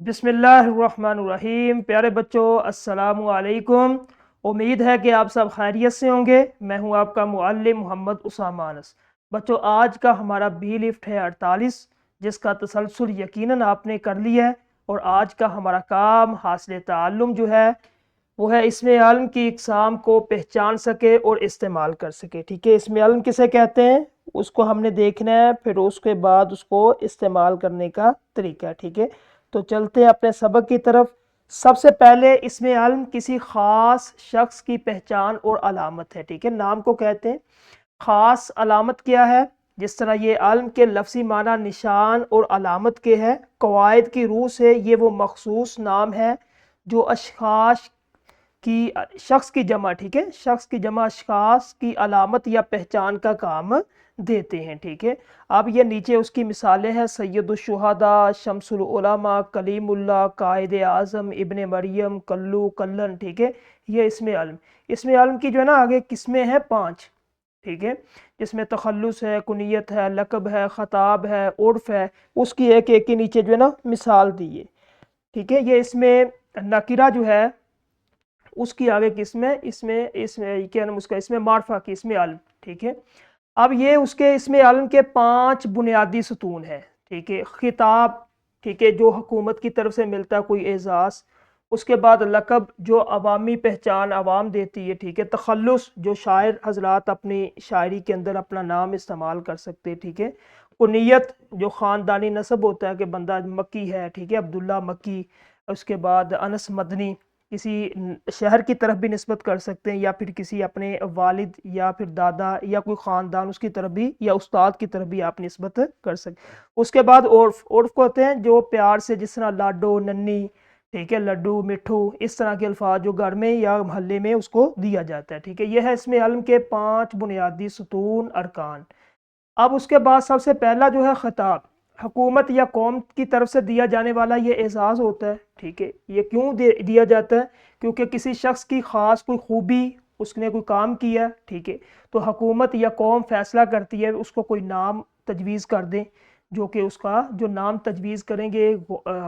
بسم اللہ الرحمن الرحیم۔ پیارے بچوں السلام علیکم۔ امید ہے کہ آپ سب خیریت سے ہوں گے۔ میں ہوں آپ کا معلم محمد اسامہ انس۔ بچوں آج کا ہمارا بی لفٹ ہے 48، جس کا تسلسل یقیناً آپ نے کر لیا ہے، اور آج کا ہمارا کام حاصل تعلم جو ہے وہ ہے اسم علم کی اقسام کو پہچان سکے اور استعمال کر سکے۔ ٹھیک ہے، اسم علم کسے کہتے ہیں اس کو ہم نے دیکھنا ہے، پھر اس کے بعد اس کو استعمال کرنے کا طریقہ۔ ٹھیک ہے، تو چلتے ہیں اپنے سبق کی طرف۔ سب سے پہلے اسم علم کسی خاص شخص کی پہچان اور علامت ہے۔ ٹھیک ہے، نام کو کہتے ہیں۔ خاص علامت کیا ہے؟ جس طرح یہ علم کے لفظی معنی نشان اور علامت کے ہے، قواعد کی روح سے یہ وہ مخصوص نام ہے جو شخص کی جمع، ٹھیک ہے، شخص کی جمع اشخاص کی علامت یا پہچان کا کام دیتے ہیں۔ ٹھیک ہے، اب یہ نیچے اس کی مثالیں ہیں: سید الشہداء، شمس العلماء، کلیم اللہ، قائد اعظم، ابن مریم، کلو، کلن۔ ٹھیک ہے، یہ اسم علم۔ اسم علم کی جو ہے نا آگے قسمیں ہیں 5۔ ٹھیک ہے، جس میں تخلص ہے، کنیت ہے، لقب ہے، خطاب ہے، عرف ہے، اس کی ایک ایک کے نیچے جو ہے نا مثال دی ہے۔ ٹھیک ہے، یہ اس میں نکرہ جو ہے اس کی آگے قسم ہے، کیا نام اس کا، اسم معرفہ کی اسم علم۔ ٹھیک ہے، اب یہ اس کے اسم علم کے 5 بنیادی ستون ہیں۔ ٹھیک ہے، خطاب، ٹھیک ہے، جو حکومت کی طرف سے ملتا ہے کوئی اعزاز۔ اس کے بعد لقب، جو عوامی پہچان عوام دیتی ہے۔ ٹھیک ہے، تخلص، جو شاعر حضرات اپنی شاعری کے اندر اپنا نام استعمال کر سکتے۔ ٹھیک ہے، کنیت، جو خاندانی نسب ہوتا ہے کہ بندہ مکی ہے، ٹھیک ہے، عبداللہ مکی۔ اس کے بعد انس مدنی، کسی شہر کی طرف بھی نسبت کر سکتے ہیں، یا پھر کسی اپنے والد یا پھر دادا یا کوئی خاندان اس کی طرف بھی، یا استاد کی طرف بھی آپ نسبت کر سکتے۔ اس کے بعد عرف کو ہوتے ہیں جو پیار سے، جس طرح لاڈو، ننی، ٹھیک ہے، لڈو، مٹھو، اس طرح کے الفاظ جو گھر میں یا محلے میں اس کو دیا جاتا ہے۔ ٹھیک ہے، یہ ہے اسم علم کے 5 بنیادی ستون ارکان۔ اب اس کے بعد سب سے پہلا جو ہے خطاب، حکومت یا قوم کی طرف سے دیا جانے والا یہ اعزاز ہوتا ہے۔ ٹھیک ہے، یہ کیوں دیا جاتا ہے؟ کیونکہ کسی شخص کی خاص کوئی خوبی، اس نے کوئی کام کیا، ٹھیک ہے، تو حکومت یا قوم فیصلہ کرتی ہے اس کو کوئی نام تجویز کر دیں، جو کہ اس کا جو نام تجویز کریں گے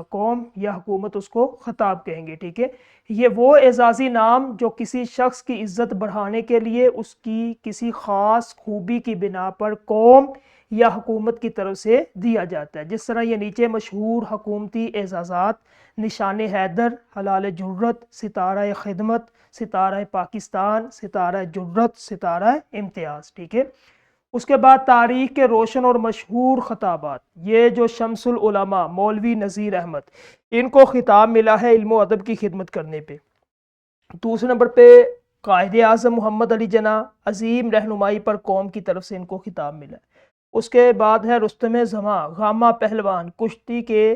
قوم یا حکومت اس کو خطاب کہیں گے۔ ٹھیک ہے، یہ وہ اعزازی نام جو کسی شخص کی عزت بڑھانے کے لیے اس کی کسی خاص خوبی کی بنا پر قوم یا حکومت کی طرف سے دیا جاتا ہے۔ جس طرح یہ نیچے مشہور حکومتی اعزازات: نشان حیدر، ہلال جرت، ستارہ خدمت، ستارہ پاکستان، ستارہ جرت، ستارہ امتیاز۔ ٹھیک ہے، اس کے بعد تاریخ کے روشن اور مشہور خطابات، یہ جو شمس العلماء مولوی نذیر احمد، ان کو خطاب ملا ہے علم و ادب کی خدمت کرنے پہ۔ دوسرے نمبر پہ قائد اعظم محمد علی جناح، عظیم رہنمائی پر قوم کی طرف سے ان کو خطاب ملا ہے۔ اس کے بعد ہے رستم زماں، غامہ پہلوان، کشتی کے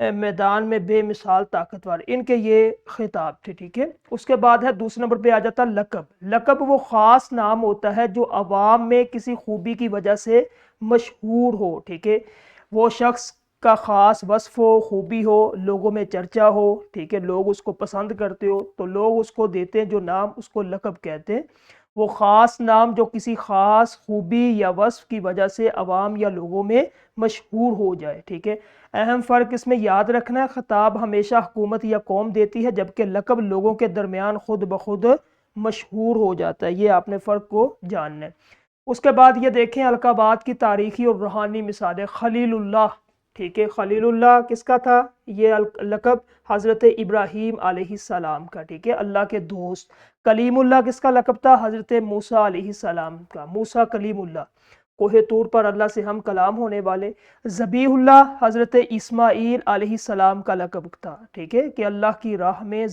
میدان میں بے مثال طاقتور، ان کے یہ خطاب تھے۔ ٹھیک ہے، اس کے بعد ہے دوسرے نمبر پہ آ جاتا لقب۔ لقب وہ خاص نام ہوتا ہے جو عوام میں کسی خوبی کی وجہ سے مشہور ہو۔ ٹھیک ہے، وہ شخص کا خاص وصف ہو، خوبی ہو، لوگوں میں چرچا ہو، ٹھیک ہے، لوگ اس کو پسند کرتے ہو تو لوگ اس کو دیتے ہیں جو نام، اس کو لقب کہتے ہیں۔ وہ خاص نام جو کسی خاص خوبی یا وصف کی وجہ سے عوام یا لوگوں میں مشہور ہو جائے۔ ٹھیک ہے، اہم فرق اس میں یاد رکھنا ہے، خطاب ہمیشہ حکومت یا قوم دیتی ہے، جبکہ لقب لوگوں کے درمیان خود بخود مشہور ہو جاتا ہے۔ یہ آپ نے فرق کو جاننا ہے۔ اس کے بعد یہ دیکھیں القابات کی تاریخی اور روحانی مثالیں۔ خلیل اللہ، ٹھیک ہے، خلیل اللہ کس کا تھا؟ یہ لقب حضرت ابراہیم علیہ السلام کا، ٹھیک ہے، اللہ کے دوست۔ کلیم اللہ کس کا لقب تھا؟ حضرت موسیٰ علیہ السلام کا، موسیٰ کلیم اللہ، کوہ طور پر اللہ سے ہم کلام ہونے والے۔ ذبیح اللہ حضرت اسماعیل علیہ السلام کا لقب تھا، ٹھیک ہے، کہ اللہ کی راہ میں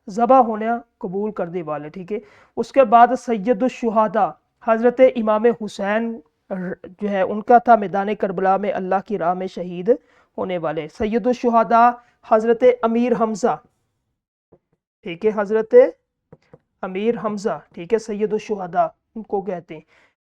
ذبح ہونا قبول کرنے والے۔ ٹھیک ہے، اس کے بعد سید الشہداء حضرت امام حسین جو ہے ان کا تھا، میدان کربلا میں اللہ کی راہ میں شہید ہونے والے۔ سید الشہداء حضرت امیر حمزہ، ٹھیک ہے، حضرت امیر حمزہ، ٹھیک ہے، سید الشہداء ان کو کہتے ہیں۔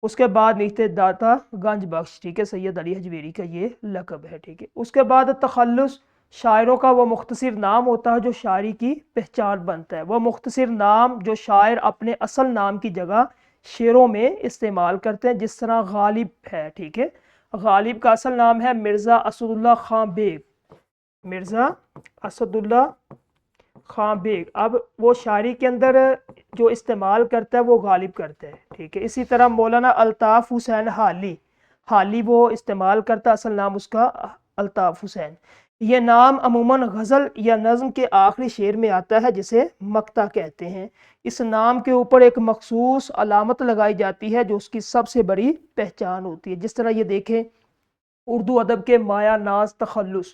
اس کے بعد نیچے داتا گنج بخش، ٹھیک ہے، سید علی حجویری کا یہ لقب ہے۔ ٹھیک ہے، اس کے بعد تخلص، شاعروں کا وہ مختصر نام ہوتا ہے جو شاعری کی پہچان بنتا ہے۔ وہ مختصر نام جو شاعر اپنے اصل نام کی جگہ شعروں میں استعمال کرتے ہیں، جس طرح غالب ہے۔ ٹھیک ہے، غالب کا اصل نام ہے مرزا اسد اللہ خان بیگ، مرزا اسد اللہ خان بیگ. اب وہ شاعری کے اندر جو استعمال کرتا ہے وہ غالب کرتا ہے, ٹھیک ہے. اسی طرح مولانا الطاف حسین حالی وہ استعمال کرتا, اصل نام اس کا الطاف حسین. یہ نام عموماً غزل یا نظم کے آخری شعر میں آتا ہے جسے مقطع کہتے ہیں. اس نام کے اوپر ایک مخصوص علامت لگائی جاتی ہے جو اس کی سب سے بڑی پہچان ہوتی ہے. جس طرح یہ دیکھیں اردو ادب کے مایا ناز تخلص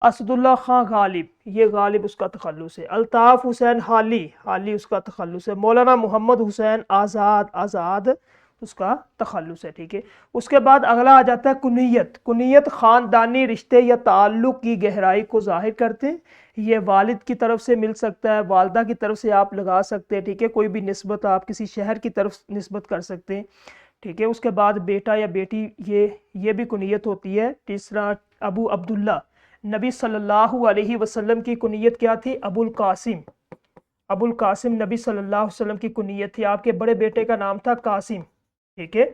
اسد اللہ خان غالب, یہ غالب اس کا تخلص ہے. الطاف حسین حالی اس کا تخلص ہے. مولانا محمد حسین آزاد اس کا تخلص ہے, ٹھیک ہے. اس کے بعد اگلا آ جاتا ہے کنیت خاندانی رشتے یا تعلق کی گہرائی کو ظاہر کرتے ہیں. یہ والد کی طرف سے مل سکتا ہے, والدہ کی طرف سے آپ لگا سکتے ہیں, ٹھیک ہے. کوئی بھی نسبت آپ کسی شہر کی طرف نسبت کر سکتے ہیں, ٹھیک ہے. اس کے بعد بیٹا یا بیٹی یہ بھی کنیت ہوتی ہے. تیسرا ابو عبداللہ, نبی صلی اللہ علیہ وسلم کی کنیت کیا تھی؟ ابو القاسم نبی صلی اللہ علیہ وسلم کی کنیت تھی. آپ کے بڑے بیٹے کا نام تھا قاسم, ٹھیک ہے.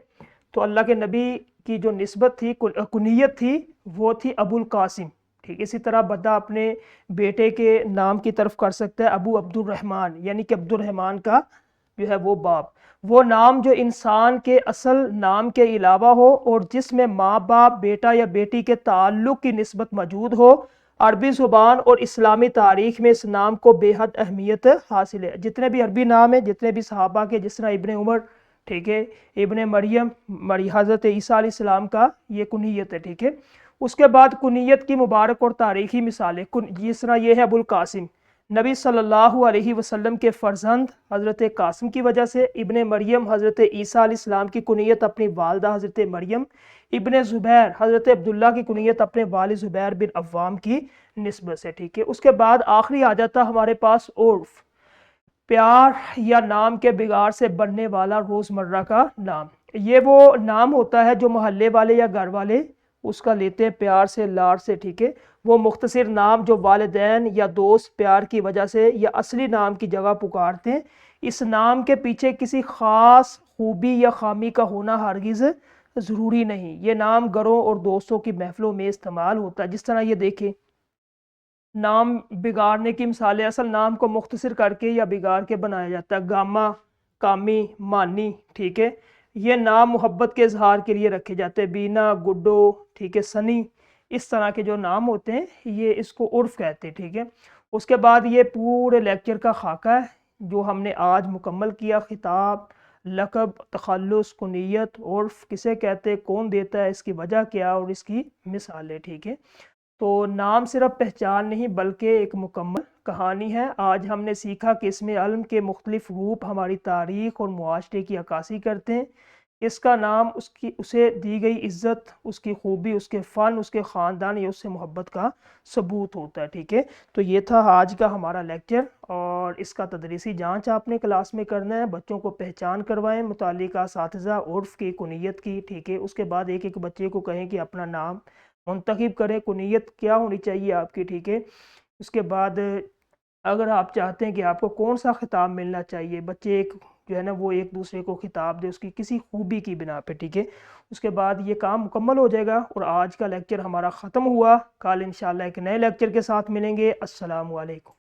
تو اللہ کے نبی کی جو نسبت تھی کنیت تھی وہ تھی ابو القاسم, ٹھیک. اسی طرح بندہ اپنے بیٹے کے نام کی طرف کر سکتا ہے ابو عبد الرحمن, یعنی کہ عبد الرحمن کا جو ہے وہ باپ. وہ نام جو انسان کے اصل نام کے علاوہ ہو اور جس میں ماں باپ بیٹا یا بیٹی کے تعلق کی نسبت موجود ہو. عربی زبان اور اسلامی تاریخ میں اس نام کو بے حد اہمیت حاصل ہے. جتنے بھی عربی نام ہیں, جتنے بھی صحابہ کے, جس طرح ابن عمر, ٹھیک ہے, ابن مریم, حضرت عیسیٰ علیہ السلام کا یہ کنیت ہے, ٹھیک ہے. اس کے بعد کنیت کی مبارک اور تاریخی مثالیں, جس طرح یہ ہے ابو القاسم, نبی صلی اللہ علیہ وسلم کے فرزند حضرت قاسم کی وجہ سے. ابن مریم, حضرت عیسیٰ علیہ السلام کی کنیت اپنی والدہ حضرت مریم. ابن زبیر, حضرت عبداللہ کی کنیت اپنے والد زبیر بن عوام کی نسبت سے, ٹھیک ہے. اس کے بعد آخری آ جاتا ہمارے پاس عرف, پیار یا نام کے بگاڑ سے بننے والا روزمرہ کا نام. یہ وہ نام ہوتا ہے جو محلے والے یا گھر والے اس کا لیتے ہیں پیار سے, لاڑ سے, ٹھیک ہے. وہ مختصر نام جو والدین یا دوست پیار کی وجہ سے یا اصلی نام کی جگہ پکارتے ہیں. اس نام کے پیچھے کسی خاص خوبی یا خامی کا ہونا ہرگز ضروری نہیں. یہ نام گھروں اور دوستوں کی محفلوں میں استعمال ہوتا ہے. جس طرح یہ دیکھیں نام بگاڑنے کی مثالیں, اصل نام کو مختصر کر کے یا بگاڑ کے بنایا جاتا ہے. گاما, کامی, مانی, ٹھیک ہے. یہ نام محبت کے اظہار کے لیے رکھے جاتے ہیں. بینا, گڈو, ٹھیک ہے, سنی, اس طرح کے جو نام ہوتے ہیں یہ اس کو عرف کہتے ہیں, ٹھیک ہے. اس کے بعد یہ پورے لیکچر کا خاکہ ہے جو ہم نے آج مکمل کیا. خطاب, لقب, تخلص, کنیت, عرف کسے کہتے, کون دیتا ہے, اس کی وجہ کیا اور اس کی مثالیں, ٹھیک ہے. تو نام صرف پہچان نہیں بلکہ ایک مکمل کہانی ہے. آج ہم نے سیکھا کہ اس میں علم کے مختلف روپ ہماری تاریخ اور معاشرے کی عکاسی کرتے ہیں. اس کا نام اسے دی گئی عزت, اس کی خوبی, اس کے فن, اس کے خاندان یا اس سے محبت کا ثبوت ہوتا ہے, ٹھیک ہے. تو یہ تھا آج کا ہمارا لیکچر, اور اس کا تدریسی جانچ آپ نے کلاس میں کرنا ہے. بچوں کو پہچان کروائیں متعلقہ اساتذہ, عرف کی, کنیت کی, ٹھیک ہے. اس کے بعد ایک ایک بچے کو کہیں کہ اپنا نام منتخب کریں, کنیت کیا ہونی چاہیے آپ کی, ٹھیک ہے. اس کے بعد اگر آپ چاہتے ہیں کہ آپ کو کون سا خطاب ملنا چاہیے, بچے ایک جو ہے نا وہ ایک دوسرے کو خطاب دے اس کی کسی خوبی کی بنا پہ, ٹھیک ہے. اس کے بعد یہ کام مکمل ہو جائے گا. اور آج کا لیکچر ہمارا ختم ہوا. کل انشاءاللہ ایک نئے لیکچر کے ساتھ ملیں گے. السلام علیکم.